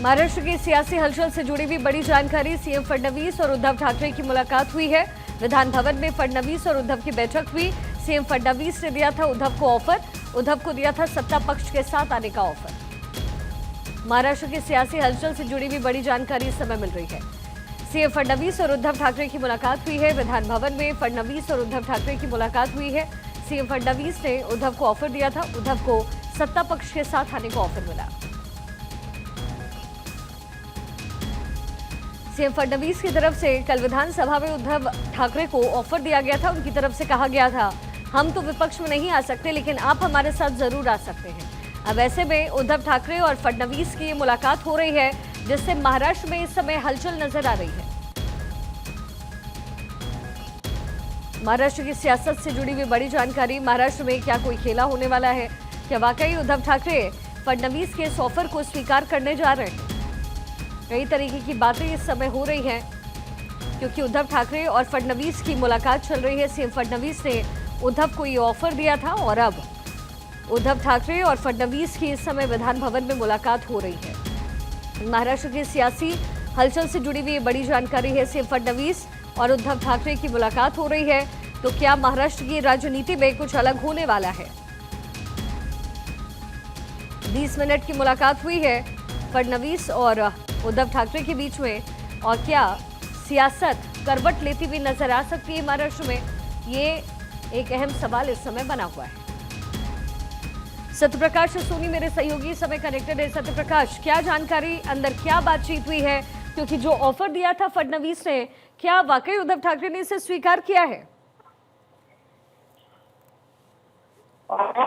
महाराष्ट्र की सियासी हलचल से जुड़ी हुई बड़ी जानकारी। सीएम फडणवीस और उद्धव ठाकरे की मुलाकात हुई है। विधान भवन में फडणवीस और उद्धव की बैठक हुई। सीएम फडणवीस ने दिया था उद्धव को ऑफर, उद्धव को दिया था सत्ता पक्ष के साथ आने का ऑफर। महाराष्ट्र की सियासी हलचल से जुड़ी हुई बड़ी जानकारी इस समय मिल रही है। सीएम फडणवीस और उद्धव ठाकरे की मुलाकात हुई है। विधान भवन में फडणवीस और उद्धव ठाकरे की मुलाकात हुई है। सीएम फडणवीस ने उद्धव को ऑफर दिया था, उद्धव को सत्ता पक्ष के साथ आने का ऑफर मिला। सीएम फडणवीस की तरफ से कल विधानसभा में उद्धव ठाकरे को ऑफर दिया गया था। उनकी तरफ से कहा गया था, हम तो विपक्ष में नहीं आ सकते, लेकिन आप हमारे साथ जरूर आ सकते हैं। अब ऐसे में उद्धव ठाकरे और फडणवीस की मुलाकात हो रही है, जिससे महाराष्ट्र में इस समय हलचल नजर आ रही है। महाराष्ट्र की सियासत से जुड़ी हुई बड़ी जानकारी। महाराष्ट्र में क्या कोई खेला होने वाला है? क्या वाकई उद्धव ठाकरे फडणवीस के इस ऑफर को स्वीकार करने जा रहे हैं? कई तरीके की बातें इस समय हो रही हैं, क्योंकि उद्धव ठाकरे और फडणवीस की मुलाकात चल रही है। सीएम फडणवीस ने उद्धव को ये ऑफर दिया था और अब उद्धव ठाकरे और फडणवीस की इस समय विधान भवन में मुलाकात हो रही है। महाराष्ट्र की सियासी हलचल से जुड़ी हुई बड़ी जानकारी है। सीएम फडणवीस और उद्धव ठाकरे की मुलाकात हो रही है, तो क्या महाराष्ट्र की राजनीति में कुछ अलग होने वाला है? 20 मिनट की मुलाकात हुई है फडणवीस और उद्धव ठाकरे के बीच में, और क्या सियासत करवट लेती हुई नजर आ सकती है महाराष्ट्र में? ये एक अहम सवाल इस समय बना हुआ है। सत्यप्रकाश सोनी मेरे सहयोगी समय कनेक्टेड है। सत्यप्रकाश, क्या जानकारी, अंदर क्या बातचीत हुई है? क्योंकि जो ऑफर दिया था फडणवीस ने, क्या वाकई उद्धव ठाकरे ने इसे स्वीकार किया है?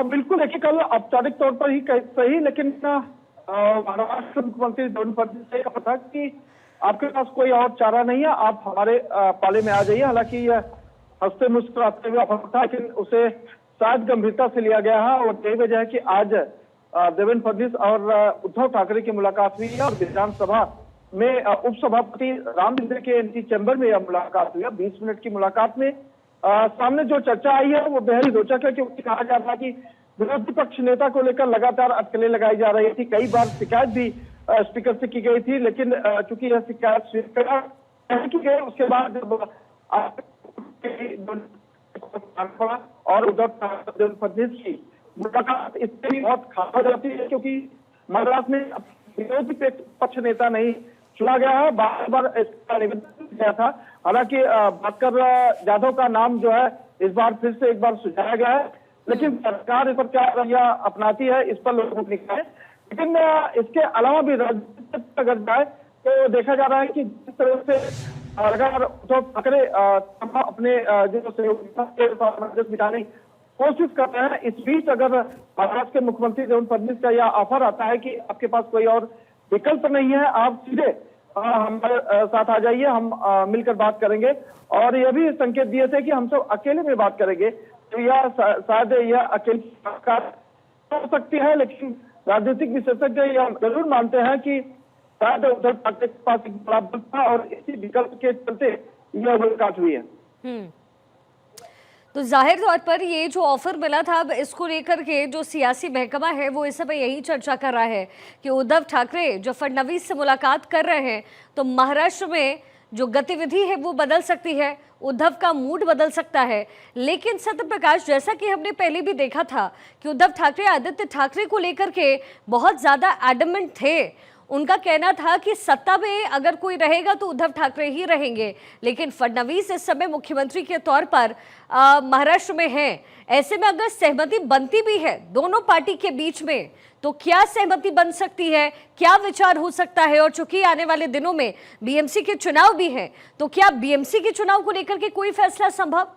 बिल्कुल, देखिए कल औपचारिक तौर पर ही सही, लेकिन महाराष्ट्र मुख्यमंत्री देवेंद्र फडणवीस ने कहा था कि आपके पास कोई और चारा नहीं है, आप हमारे पाले में आ जाइए। हालांकि यह हंसते मुस्कुराते हुए ऑफर था, लेकिन उसे शायद गंभीरता से लिया गया है, और यही वजह है कि आज देवेंद्र फडणवीस और उद्धव ठाकरे की मुलाकात हुई है और विधानसभा में उपसभापति राम इंदिरा के एंटी चैम्बर में यह मुलाकात हुई है। 20 मिनट की मुलाकात में सामने जो चर्चा आई है वो बेहद रोचक है, क्योंकि कहा जा रहा है कि विरोधी पक्ष नेता को लेकर लगातार अटकलें लगाई जा रही थी। कई बार शिकायत भी स्पीकर से की गई थी, लेकिन चूंकि यह शिकायत स्वीकार की गई, उसके बाद जब और उद्धव फडणवीस की मुलाकात इससे भी बहुत खास हो जाती है, क्योंकि महाराष्ट्र में विरोधी पक्ष नेता नहीं चुना गया है। बार बार इसका निवेदन किया था। हालांकि भास्कर जाधव का नाम जो है इस बार फिर से एक बार सुझाया गया है, लेकिन सरकार इस पर क्या रवैया अपनाती है, इस पर लोगों को निकाय है। लेकिन इसके अलावा भी राजनीति अगर जाए तो देखा जा रहा है कि जिस तरह से अगर उद्धव ठाकरे अपने जो सहयोगी मिटाने की कोशिश कर रहे हैं, इस बीच अगर महाराष्ट्र के मुख्यमंत्री देवेंद्र फडणवीस का यह ऑफर आता है कि आपके पास कोई और विकल्प नहीं है, आप सीधे हमारे साथ आ जाइए, हम मिलकर बात करेंगे, और यह भी संकेत दिए थे कि हम सब अकेले में बात करेंगे, तो यह शायद यह अकेली हो सकती है। लेकिन राजनीतिक विशेषज्ञ यह जरूर मानते हैं कि शायद उद्धव ठाकरे के पास एक बड़ा बल था और इसी विकल्प के चलते यह मुलाकात हुई है। तो जाहिर तौर पर ये जो ऑफर मिला था, अब इसको लेकर के जो सियासी महकमा है वो इस समय यही चर्चा कर रहा है कि उद्धव ठाकरे जो फडणवीस से मुलाकात कर रहे हैं, तो महाराष्ट्र में जो गतिविधि है वो बदल सकती है, उद्धव का मूड बदल सकता है। लेकिन सत्यप्रकाश, जैसा कि हमने पहले भी देखा था कि उद्धव ठाकरे आदित्य ठाकरे को लेकर के बहुत ज़्यादा एडमेंट थे। उनका कहना था कि सत्ता में अगर कोई रहेगा तो उद्धव ठाकरे ही रहेंगे, लेकिन फडणवीस इस समय मुख्यमंत्री के तौर पर महाराष्ट्र में हैं। ऐसे में अगर सहमति बनती भी है दोनों पार्टी के बीच में, तो क्या सहमति बन सकती है, क्या विचार हो सकता है? और चूंकि आने वाले दिनों में बीएमसी के चुनाव भी हैं, तो क्या बीएमसी के चुनाव को लेकर के कोई फैसला संभव?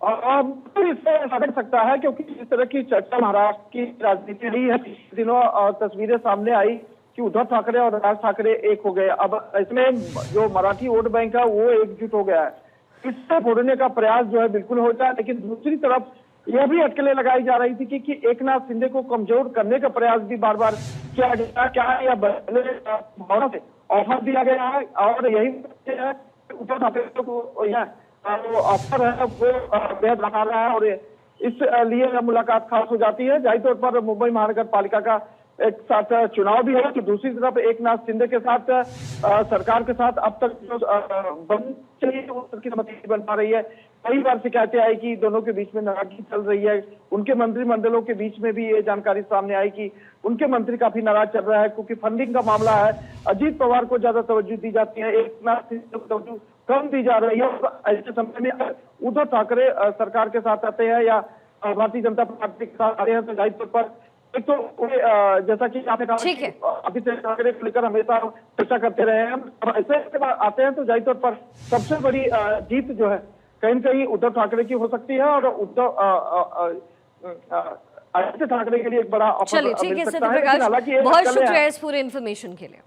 तो इससे हट सकता है, क्योंकि इस तरह की चर्चा महाराष्ट्र की राजनीति रही है। दिनों तस्वीरें सामने आई कि उद्धव ठाकरे और राज ठाकरे एक हो गए। अब इसमें जो मराठी वोट बैंक है वो एकजुट हो गया है। इससे फोड़ने का प्रयास जो है बिल्कुल हो जाए, लेकिन दूसरी तरफ यह भी अटकलें लगाई जा रही थी कि एकनाथ शिंदे को कमजोर करने का प्रयास भी बार बार किया गया। क्या यह भावना से ऑफर दिया गया है, और यही उद्धव ठाकरे को यह ऑफर है वो बेहद लगा रहा है, और इस लिए मुलाकात खास हो जाती है। जाहिर तौर पर मुंबई महानगर पालिका का एक साथ चुनाव भी है, तो दूसरी तरफ एकनाथ शिंदे के साथ सरकार के साथ अब तक जो बन चाहिए वो की सहमति नहीं बन पा रही है। कई बार शिकायतें आई कि दोनों के बीच में नाराजगी चल रही है। उनके मंत्रिमंडलों के बीच में भी ये जानकारी सामने आई कि उनके मंत्री काफी नाराज चल रहा है, क्योंकि फंडिंग का मामला है। अजीत पवार को ज्यादा तवज्जो दी जाती है, एकनाथ शिंदे को तवज्जो कम दी जा रही है। ऐसे समय में उद्धव ठाकरे सरकार के साथ आते हैं या भारतीय जनता पार्टी के साथ आते हैं, तो जाहिर तौर पर एक तो जैसा कि आपने कहा ठीक है, आदित्य ठाकरे को लेकर हमेशा चर्चा करते रहे हैं, अब ऐसे आते हैं तो जाहिर तौर पर सबसे बड़ी जीत जो है कहीं न कहीं उद्धव ठाकरे की हो सकती है, और आदित्य ठाकरे के लिए एक बड़ा ऑफर चलिए ठीक है मिल सत्य सकता है। प्रकाश, लेकिन हालांकि ये बहुत अटकलें हैं। शुक्रिया इस पूरे इन्फॉर्मेशन के लिए।